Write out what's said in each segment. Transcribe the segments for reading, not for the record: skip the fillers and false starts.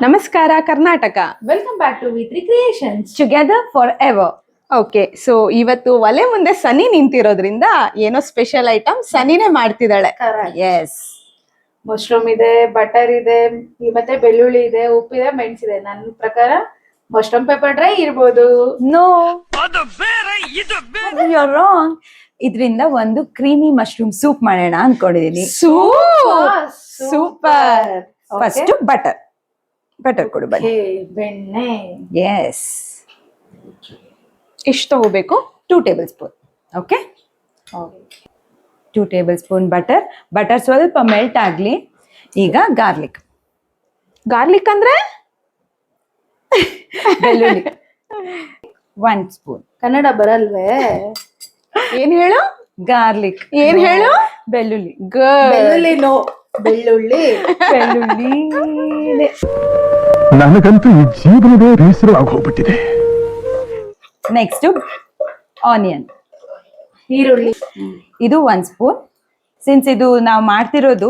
ನಮಸ್ಕಾರ Karnataka. Welcome back to ವಿ3 creations, together forever. Okay, so ಇವತ್ತು ಒಲೆ ಮುಂದೆ ಸನಿ ನಿಂತಿರೋದ್ರಿಂದ ಏನೋ ಸ್ಪೆಷಲ್ ಐಟಮ್ ಸನಿನೇ ಮಾಡ್ತಿದ್ದಾಳೆ. ಎಸ್, ಮಶ್ರೂಮ್ ಇದೆ, ಬಟರ್ ಇದೆ, ಮತ್ತೆ ಬೆಳ್ಳುಳ್ಳಿ ಇದೆ, ಉಪ್ಪಿದೆ, ಮೆಣಸಿದೆ. ನನ್ನ ಪ್ರಕಾರ ಮಶ್ರೂಮ್ ಪೆಪ್ಪರ್ ಡ್ರೈ ಇರ್ಬೋದು. No, you're wrong. ಇದರಿಂದ ಒಂದು ಕ್ರೀಮಿ ಮಶ್ರೂಮ್ ಸೂಪ್ ಮಾಡೋಣ ಅನ್ಕೊಂಡಿದೀನಿ. ಸೂಪರ್. ಫಸ್ಟ್ ಬಟರ್ ಕೊಡು ಬನ್ನಿ. ಬೆಣ್ಣೆ. ಎಸ್, ಎಷ್ಟು ತಗೋಬೇಕು? 2 table spoon. Okay, 2 table spoon butter ಸ್ವಲ್ಪ ಮೆಲ್ಟ್ ಆಗ್ಲಿ. ಈಗ ಗಾರ್ಲಿಕ್ ಅಂದ್ರೆ ಬೆಳ್ಳುಳ್ಳಿ 1 ಸ್ಪೂನ್. ಕನ್ನಡ ಬರಲ್ವೇ? ಏನ್ ಹೇಳು? ಗಾರ್ಲಿಕ್. ಏನ್ ಹೇಳು? ಬೆಳ್ಳುಳ್ಳಿ. ಬೆಳ್ಳುಳ್ಳಿ ನೋ, ಬೆಳ್ಳುಳ್ಳಿ. ನನಗಂತೂ ಈ ಜೀವನವೇ ಬೇಸರವಾಗಿ ಹೋಗ್ಬಿಟ್ಟಿದೆ. ನೆಕ್ಸ್ಟ್ ಆನಿಯನ್, ಈರುಳ್ಳಿ. ಇದು 1 ಸ್ಪೂನ್. ಸಿನ್ಸ್ ಇದು ನಾವು ಮಾಡ್ತಿರೋದು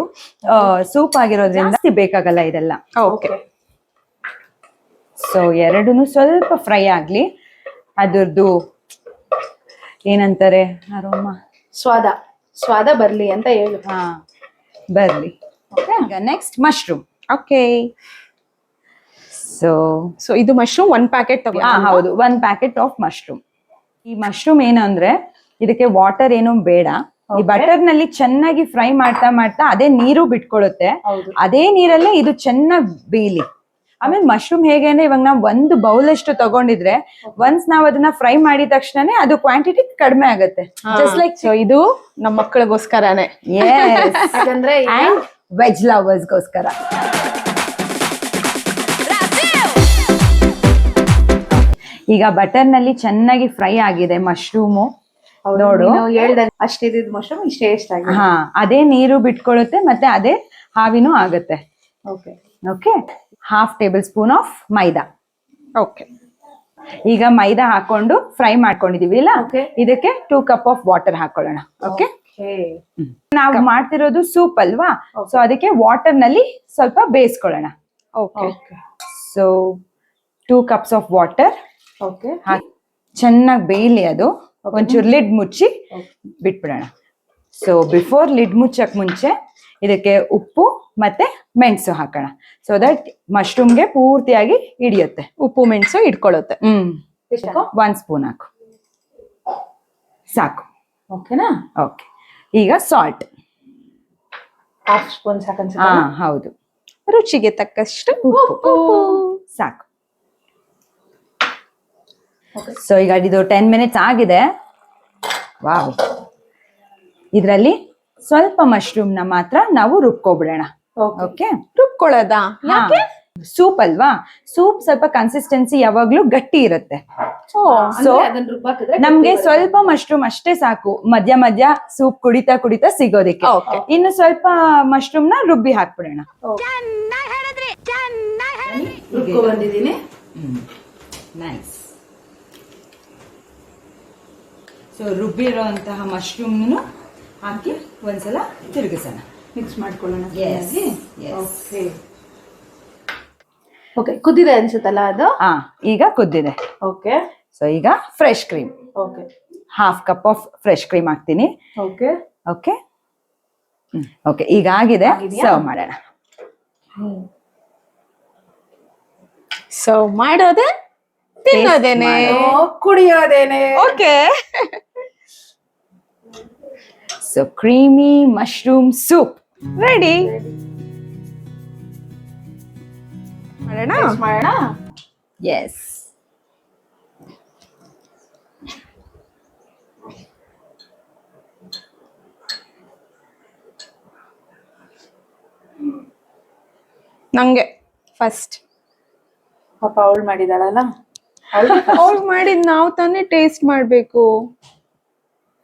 ಸೂಪ್ ಆಗಿರೋದ್ರಿಂದ ಜಾಸ್ತಿ ಬೇಕಾಗಲ್ಲ ಇದೆಲ್ಲ. ಓಕೆ, ಸೊ ಎರಡೂ ಸ್ವಲ್ಪ ಫ್ರೈ ಆಗ್ಲಿ. ಅದ್ರದ್ದು ಏನಂತಾರೆ, ಅರೋಮಾ, ಸ್ವಾದ ಬರ್ಲಿ ಅಂತ ಹೇಳು. ಹಾ, ಬರ್ಲಿ. ಈಗ ನೆಕ್ಸ್ಟ್ ಮಶ್ರೂಮ್. ಓಕೆ. ಸೊ ಇದು ಮಶ್ರೂಮ್ 1 ಪ್ಯಾಕೆಟ್ ತಗೋ. ಹೌದು, 1 ಪ್ಯಾಕೆಟ್ ಆಫ್ ಮಶ್ರೂಮ್. ಈ ಮಶ್ರೂಮ್ ಏನು ಅಂದ್ರೆ ಇದಕ್ಕೆ ವಾಟರ್ ಏನು ಬೇಡ. ಈ ಬಟರ್ ನಲ್ಲಿ ಚೆನ್ನಾಗಿ ಫ್ರೈ ಮಾಡ್ತಾ ಮಾಡ್ತಾ ಅದೇ ನೀರು ಬಿಟ್ಕೊಳ್ಳುತ್ತೆ. ಅದೇ ನೀರಲ್ಲೇ ಇದು ಚೆನ್ನಾಗಿ ಬೇಯಲಿ. ಆಮೇಲೆ ಮಶ್ರೂಮ್ ಹೇಗೆ ಅಂದ್ರೆ ಇವಾಗ ನಾವು 1 ಬೌಲ್ ಅಷ್ಟು ತಗೊಂಡಿದ್ರೆ ಒನ್ಸ್ ನಾವ್ ಅದನ್ನ ಫ್ರೈ ಮಾಡಿದ ತಕ್ಷಣನೇ ಅದು ಕ್ವಾಂಟಿಟಿ ಕಡಿಮೆ ಆಗುತ್ತೆ. Just like. ಸೊ ಇದು ನಮ್ಮ ಮಕ್ಕಳಿಗೋಸ್ಕರನೇ. ಯಾಕಂದ್ರೆ ಅಂಡ್ ವೆಜ್ ಲವರ್ಸ್ಗೋಸ್ಕರ. ಈಗ ಬಟರ್ ನಲ್ಲಿ ಚೆನ್ನಾಗಿ ಫ್ರೈ ಆಗಿದೆ ಮಶ್ರೂಮು. ನೋಡು, ಅಷ್ಟಿದ್ ಮಶ್ರೂಮ್ ಇಷ್ಟೇ ಎಷ್ಟಾಗಿದೆ. ಹಾ, ಅದೇ ನೀರು ಬಿಟ್ಕೊಳ್ಳುತ್ತೆ ಮತ್ತೆ ಅದೇ ಹಾವಿನೂ ಆಗುತ್ತೆ. Okay, 1/2 tablespoon of maida. Okay, ಈಗ ಮೈದಾ ಹಾಕೊಂಡು ಫ್ರೈ ಮಾಡ್ಕೊಂಡಿದೀವಿ ಇಲ್ಲ, ಇದಕ್ಕೆ 2 ಕಪ್ ಆಫ್ ವಾಟರ್ ಹಾಕೊಳ್ಳೋಣ. ಓಕೆ, ನಾವು ಮಾಡ್ತಿರೋದು ಸೂಪ್ ಅಲ್ವಾ, ಸೊ ಅದಕ್ಕೆ ವಾಟರ್ ನಲ್ಲಿ ಸ್ವಲ್ಪ ಬೇಯಿಸ್ಕೊಳ್ಳೋಣ. Okay. So 2 cups of water okay, ಚೆನ್ನಾಗಿ ಬೇಯಲಿ. ಅದು ಒಂಚೂರು ಲಿಡ್ ಮುಚ್ಚಿ ಬಿಟ್ಬಿಡೋಣ. ಸೊ ಬಿಫೋರ್ ಲಿಡ್ ಮುಚ್ಚಕ್ ಮುಂಚೆ ಇದಕ್ಕೆ ಉಪ್ಪು ಮತ್ತೆ ಮೆಣಸು ಹಾಕೋಣ. ಸೊ ದಟ್ ಮಶ್ರೂಮ್ಗೆ ಪೂರ್ತಿಯಾಗಿ ಹಿಡಿಯುತ್ತೆ. ಉಪ್ಪು ಮೆಣಸು ಇಟ್ಕೊಳ್ಳುತ್ತೆ. 1 ಸ್ಪೂನ್ ಹಾಕು, ಸಾಕು. ಓಕೆನಾ? ಓಕೆ, ಈಗ ಸಾಲ್ಟ್ 1/2 ಸ್ಪೂನ್ ಸಾಕು. ಹಾ, ಹೌದು. ರುಚಿಗೆ ತಕ್ಕಷ್ಟು ಉಪ್ಪು ಸಾಕು. ಸೊ ಈಗ ಇದು 10 ಮಿನಿಟ್ಸ್ ಆಗಿದೆ. ವಾವ್. ಇದರಲ್ಲಿ ಸ್ವಲ್ಪ ಮಶ್ರೂಮ್ ನ ಮಾತ್ರ ನಾವು ರುಬ್ಕೊಬಿಡೋಣ. ಓಕೆ, ರುಬ್ಕೊಳ್ಳೋದಾ? ಸೂಪ್ ಅಲ್ವಾ, ಸೂಪ್ ಸ್ವಲ್ಪ ಕನ್ಸಿಸ್ಟೆನ್ಸಿ ಯಾವಾಗ್ಲೂ ಗಟ್ಟಿ ಇರುತ್ತೆ. ಸೊ ನಮ್ಗೆ ಸ್ವಲ್ಪ ಮಶ್ರೂಮ್ ಅಷ್ಟೇ ಸಾಕು, ಮಧ್ಯ ಮಧ್ಯ ಸೂಪ್ ಕುಡಿತಾ ಕುಡಿತಾ ಸಿಗೋದಿಕ್ಕೆ. ಇನ್ನು ಸ್ವಲ್ಪ ಮಶ್ರೂಮ್ ನ ರುಬ್ಬಿ ಹಾಕ್ಬಿಡೋಣ. ಬಂದಿದ್ದೀನಿ. ನೈಸ್. ಸೊ ರುಬ್ಬಿರುವಂತಹ ಮಶ್ರೂಮ್ ಹಾಕಿ ಒಂದ್ಸಲ ತಿರುಗಿಸೋಣ, ಮಿಕ್ಸ್ ಮಾಡ್ಕೊಳ್ಳೋಣ. ಓಕೆ, ಓಕೆ, ಕುದ್ದಿದೆ ಅನ್ಸುತ್ತಲ್ಲ ಅದು? ಈಗ ಕುದ್ದಿದೆ. ಓಕೆ, ಸೊ ಈಗ fresh cream. Okay, 1/2 cup of fresh cream ಹಾಕ್ತೀನಿ. ಓಕೆ, ಓಕೆ, ಓಕೆ, ಈಗ ಆಗಿದೆ. ಸರ್ವ್ ಮಾಡೋಣ. ಸರ್ವ್ ಮಾಡೋದೆ, ತಿನ್ನೋದೇನೆ, ಕುಡಿಯೋದೇನೆ. Okay. So creamy mushroom soup ready. ಮಾಡೋಣ. ಎಸ್. ನಂಗೆ ಫಸ್ಟ್. ಪಾಪ ಅವಳು ಮಾಡಿದಾಳಲ್ಲ, ಅವ್ಳು ಮಾಡಿದ್ ನಾವು ತಾನೇ ಟೇಸ್ಟ್ ಮಾಡ್ಬೇಕು.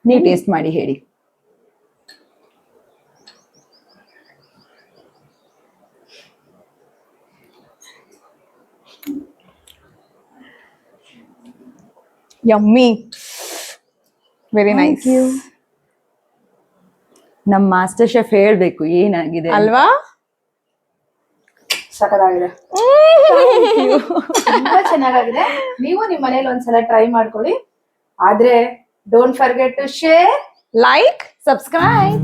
ನೀವು ಟೇಸ್ಟ್ ಮಾಡಿ ಹೇಳಿ. Yummy, very nice. ನಮ್ಮ ಮಾಸ್ಟರ್ ಶೆಫ್ ಹೇಳ್ಬೇಕು ಏನಾಗಿದೆ ಅಲ್ವಾ. ಸಖತ್ತಾಗಿದೆ, ತುಂಬಾ ಚೆನ್ನಾಗಿದೆ. ನೀವು ನಿಮ್ ಮನೇಲಿ ಒಂದ್ಸಲ ಟ್ರೈ ಮಾಡ್ಕೊಳ್ಳಿ. ಆದ್ರೆ don't forget to share, like, subscribe.